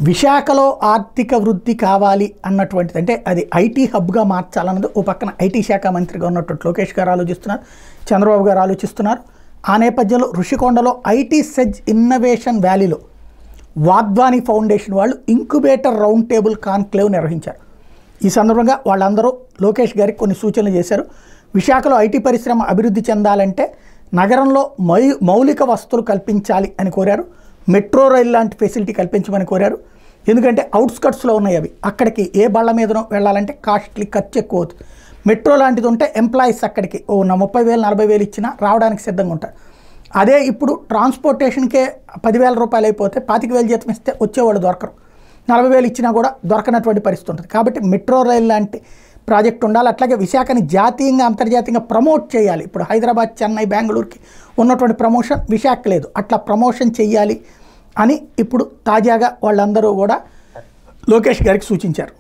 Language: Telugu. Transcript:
విశాఖలో ఆర్థిక వృద్ధి కావాలి అన్నటువంటిది, అంటే అది ఐటీ హబ్గా మార్చాలన్నది ఓ పక్కన ఐటీ శాఖ మంత్రిగా ఉన్నటువంటి లోకేష్ గారు ఆలోచిస్తున్నారు, చంద్రబాబు గారు ఆలోచిస్తున్నారు. ఆ నేపథ్యంలో ఋషికొండలో ఐటీ సెజ్ ఇన్నోవేషన్ వ్యాలీలో వాగ్వాని ఫౌండేషన్ వాళ్ళు ఇంక్యుబేటర్ రౌండ్ టేబుల్ కాన్క్లేవ్ నిర్వహించారు. ఈ సందర్భంగా వాళ్ళందరూ లోకేష్ గారికి కొన్ని సూచనలు చేశారు. విశాఖలో ఐటీ పరిశ్రమ అభివృద్ధి చెందాలంటే నగరంలో మౌలిక వసతులు కల్పించాలి అని కోరారు. మెట్రో రైల్ లాంటి ఫెసిలిటీ కల్పించమని కోరారు. ఎందుకంటే అవుట్స్కట్స్లో ఉన్నాయి అవి, అక్కడికి ఏ బళ్ళ మీదనో వెళ్ళాలంటే కాస్ట్లీ, ఖర్చు ఎక్కువ అవుతుంది. మెట్రో లాంటిది ఉంటే ఎంప్లాయీస్ అక్కడికి 30,000 40,000 ఇచ్చినా రావడానికి సిద్ధంగా ఉంటారు. అదే ఇప్పుడు ట్రాన్స్పోర్టేషన్కే 10,000 రూపాయలు అయిపోతే 25,000 జీతం ఇస్తే వచ్చేవాళ్ళు దొరకరు, 40,000 ఇచ్చినా కూడా దొరకనటువంటి పరిస్థితి ఉంటుంది. కాబట్టి మెట్రో రైల్ లాంటి ప్రాజెక్ట్ ఉండాలి. అట్లాగే విశాఖని జాతీయంగా అంతర్జాతీయంగా ప్రమోట్ చేయాలి. ఇప్పుడు హైదరాబాద్, చెన్నై, బెంగళూరుకి ఉన్నటువంటి ప్రమోషన్ విశాఖ లేదు, అట్లా ప్రమోషన్ చేయాలి అని ఇప్పుడు తాజాగా వాళ్ళందరూ కూడా లోకేష్ గారికి సూచించారు.